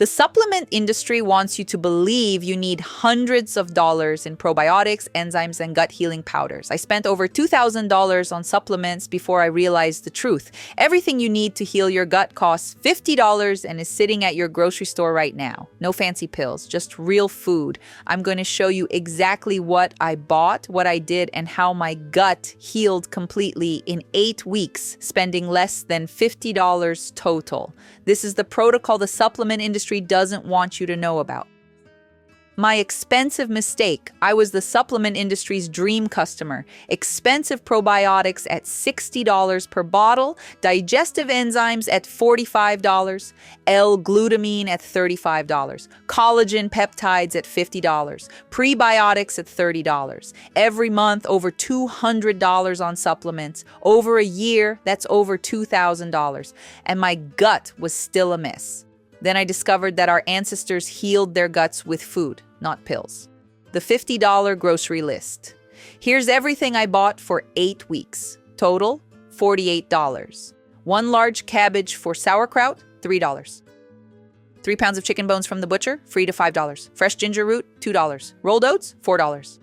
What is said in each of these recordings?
The supplement industry wants you to believe you need hundreds of dollars in probiotics, enzymes, and gut healing powders. I spent over $2,000 on supplements before I realized the truth. Everything you need to heal your gut costs $50 and is sitting at your grocery store right now. No fancy pills, just real food. I'm going to show you exactly what I bought, what I did, and how my gut healed completely in 8 weeks, spending less than $50 total. This is the protocol the supplement industry doesn't want you to know about. My expensive mistake. I was the supplement industry's dream customer. Expensive probiotics at $60 per bottle, digestive enzymes at $45, L-glutamine at $35, collagen peptides at $50, prebiotics at $30. Every month, over $200 on supplements. Over a year, that's over $2,000. And my gut was still a mess. Then I discovered that our ancestors healed their guts with food, not pills. The $50 grocery list. Here's everything I bought for 8 weeks. Total, $48. 1 large cabbage for sauerkraut, $3. 3 pounds of chicken bones from the butcher, free to $5. Fresh ginger root, $2. Rolled oats, $4.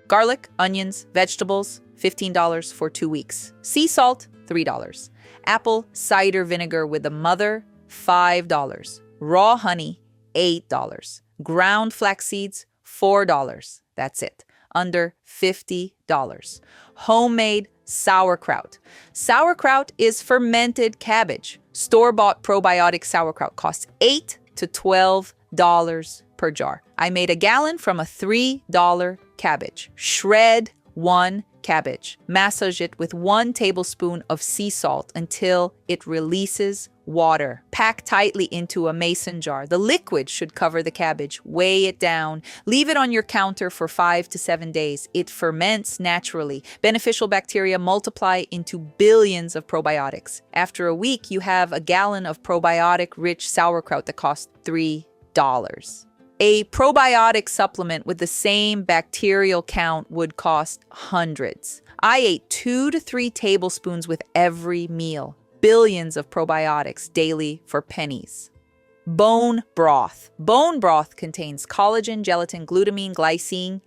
Garlic, onions, vegetables, $15 for 2 weeks. Sea salt, $3. Apple cider vinegar with the mother, $5. Raw honey, $8. Ground flax seeds, $4. That's it. Under $50. Homemade sauerkraut. Sauerkraut is fermented cabbage. Store-bought probiotic sauerkraut costs $8 to $12 per jar. I made a gallon from a $3 cabbage. Shred 1 cabbage. Massage it with 1 tablespoon of sea salt until it releases water. Pack tightly into a mason jar. The liquid should cover the cabbage. Weigh it down. Leave it on your counter for 5 to 7 days. It ferments naturally. Beneficial bacteria multiply into billions of probiotics. After a week, you have a gallon of probiotic-rich sauerkraut that costs $3. A probiotic supplement with the same bacterial count would cost hundreds. I ate 2 to 3 tablespoons with every meal. Billions of probiotics daily for pennies. Bone broth. Bone broth contains collagen, gelatin, glutamine, glycine,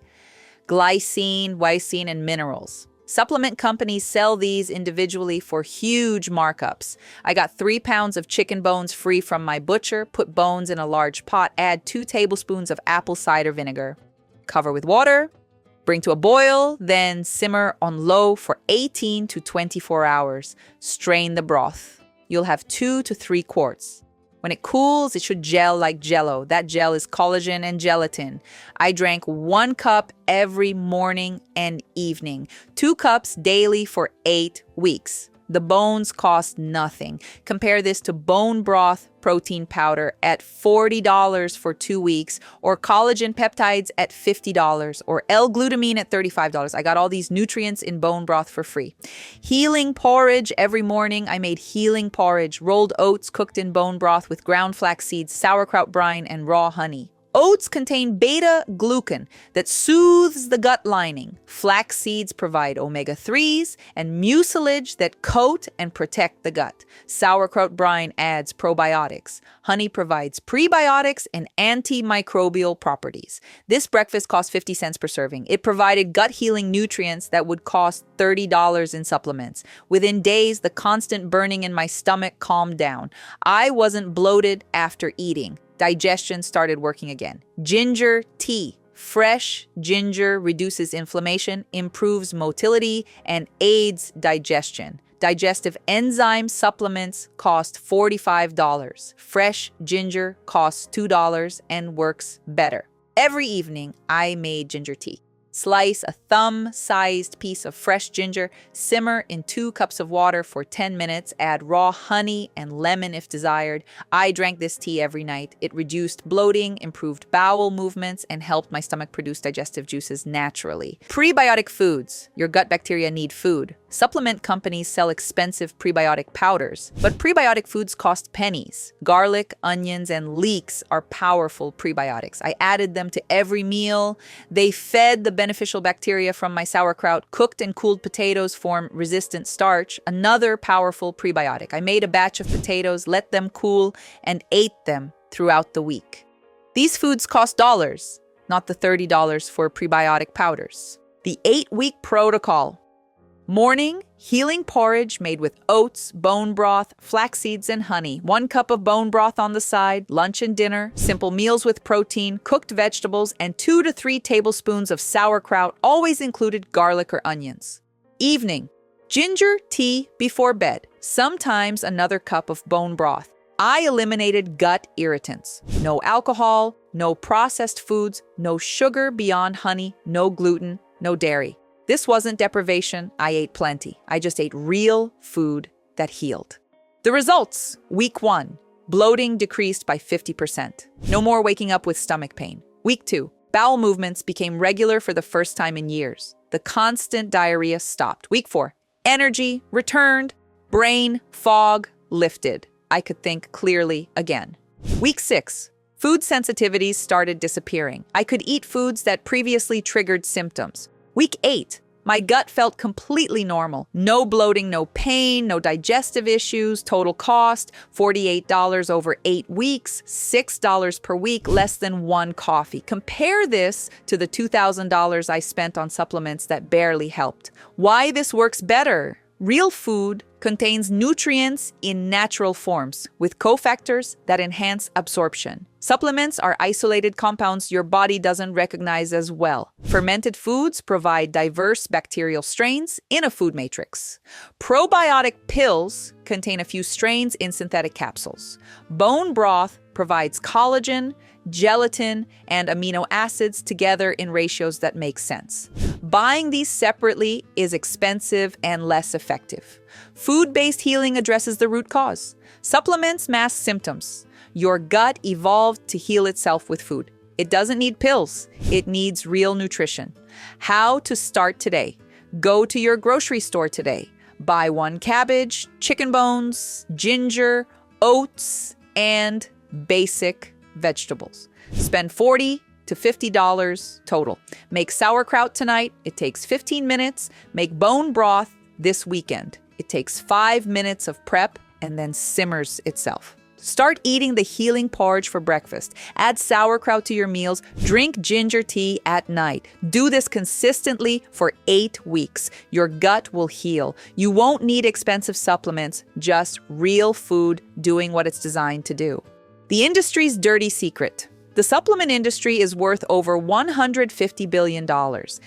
lysine, and minerals. Supplement companies sell these individually for huge markups. I got 3 pounds of chicken bones free from my butcher, put bones in a large pot, add 2 tablespoons of apple cider vinegar. Cover with water, bring to a boil, then simmer on low for 18 to 24 hours. Strain the broth. You'll have 2 to 3 quarts. When it cools, it should gel like Jell-O. That gel is collagen and gelatin. I drank 1 cup every morning and evening. 2 cups daily for 8 weeks. The bones cost nothing. Compare this to bone broth protein powder at $40 for 2 weeks, or collagen peptides at $50, or L-glutamine at $35. I got all these nutrients in bone broth for free. Healing porridge every morning. I made healing porridge, rolled oats cooked in bone broth with ground flax seeds, sauerkraut brine, and raw honey. Oats contain beta-glucan that soothes the gut lining. Flax seeds provide omega-3s and mucilage that coat and protect the gut. Sauerkraut brine adds probiotics. Honey provides prebiotics and antimicrobial properties. This breakfast cost 50 cents per serving. It provided gut-healing nutrients that would cost $30 in supplements. Within days, the constant burning in my stomach calmed down. I wasn't bloated after eating. Digestion started working again. Ginger tea. Fresh ginger reduces inflammation, improves motility, and aids digestion. Digestive enzyme supplements cost $45. Fresh ginger costs $2 and works better. Every evening, I made ginger tea. Slice a thumb-sized piece of fresh ginger, simmer in 2 cups of water for 10 minutes, add raw honey and lemon if desired. I drank this tea every night. It reduced bloating, improved bowel movements, and helped my stomach produce digestive juices naturally. Prebiotic foods. Your gut bacteria need food. Supplement companies sell expensive prebiotic powders, but prebiotic foods cost pennies. Garlic, onions, and leeks are powerful prebiotics. I added them to every meal. They fed the beneficial bacteria from my sauerkraut. Cooked and cooled potatoes form resistant starch, another powerful prebiotic. I made a batch of potatoes, let them cool, and ate them. throughout the week. These foods cost dollars, not the $30 for prebiotic powders. The 8-week protocol. Morning, healing porridge made with oats, bone broth, flax seeds, and honey. 1 cup of bone broth on the side, lunch and dinner, simple meals with protein, cooked vegetables, and 2 to 3 tablespoons of sauerkraut, always included garlic or onions. Evening, ginger tea before bed, sometimes another cup of bone broth. I eliminated gut irritants. No alcohol, no processed foods, no sugar beyond honey, no gluten, no dairy. This wasn't deprivation, I ate plenty. I just ate real food that healed. The results: Week 1, bloating decreased by 50%. No more waking up with stomach pain. Week 2, bowel movements became regular for the first time in years. The constant diarrhea stopped. Week 4, energy returned, brain fog lifted. I could think clearly again. Week 6, food sensitivities started disappearing. I could eat foods that previously triggered symptoms. Week 8, my gut felt completely normal. No bloating, no pain, no digestive issues. Total cost, $48 over 8 weeks, $6 per week, less than 1 coffee. Compare this to the $2,000 I spent on supplements that barely helped. Why this works better? Real food contains nutrients in natural forms with cofactors that enhance absorption. Supplements are isolated compounds your body doesn't recognize as well. Fermented foods provide diverse bacterial strains in a food matrix. Probiotic pills contain a few strains in synthetic capsules. Bone broth provides collagen, gelatin, and amino acids together in ratios that make sense. Buying these separately is expensive and less effective. Food-based healing addresses the root cause. Supplements mask symptoms. Your gut evolved to heal itself with food. It doesn't need pills. It needs real nutrition. How to start today? Go to your grocery store today. Buy 1 cabbage, chicken bones, ginger, oats, and basic vegetables. Spend $40 to $50 total. Make sauerkraut tonight. It takes 15 minutes. Make bone broth this weekend. It takes 5 minutes of prep and then simmers itself. Start eating the healing porridge for breakfast. Add sauerkraut to your meals. Drink ginger tea at night. Do this consistently for 8 weeks. Your gut will heal. You won't need expensive supplements, just real food doing what it's designed to do. The industry's dirty secret. The supplement industry is worth over $150 billion.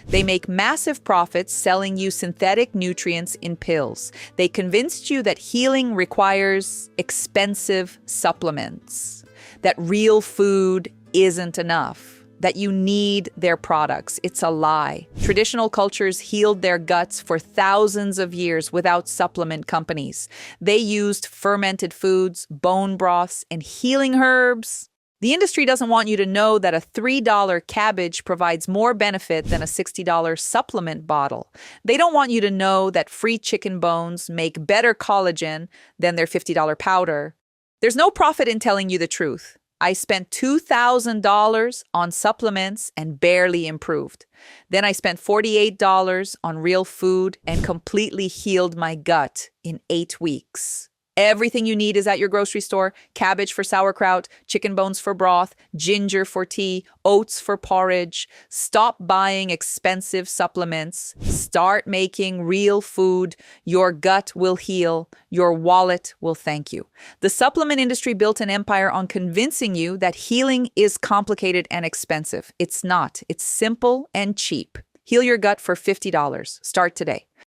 They make massive profits selling you synthetic nutrients in pills. They convinced you that healing requires expensive supplements, that real food isn't enough, that you need their products. It's a lie. Traditional cultures healed their guts for thousands of years without supplement companies. They used fermented foods, bone broths, and healing herbs. The industry doesn't want you to know that a $3 cabbage provides more benefit than a $60 supplement bottle. They don't want you to know that free chicken bones make better collagen than their $50 powder. There's no profit in telling you the truth. I spent $2,000 on supplements and barely improved. Then I spent $48 on real food and completely healed my gut in 8 weeks. Everything you need is at your grocery store. Cabbage for sauerkraut, chicken bones for broth, ginger for tea, oats for porridge. Stop buying expensive supplements. Start making real food. Your gut will heal. Your wallet will thank you. The supplement industry built an empire on convincing you that healing is complicated and expensive. It's not. It's simple and cheap. Heal your gut for $50. Start today.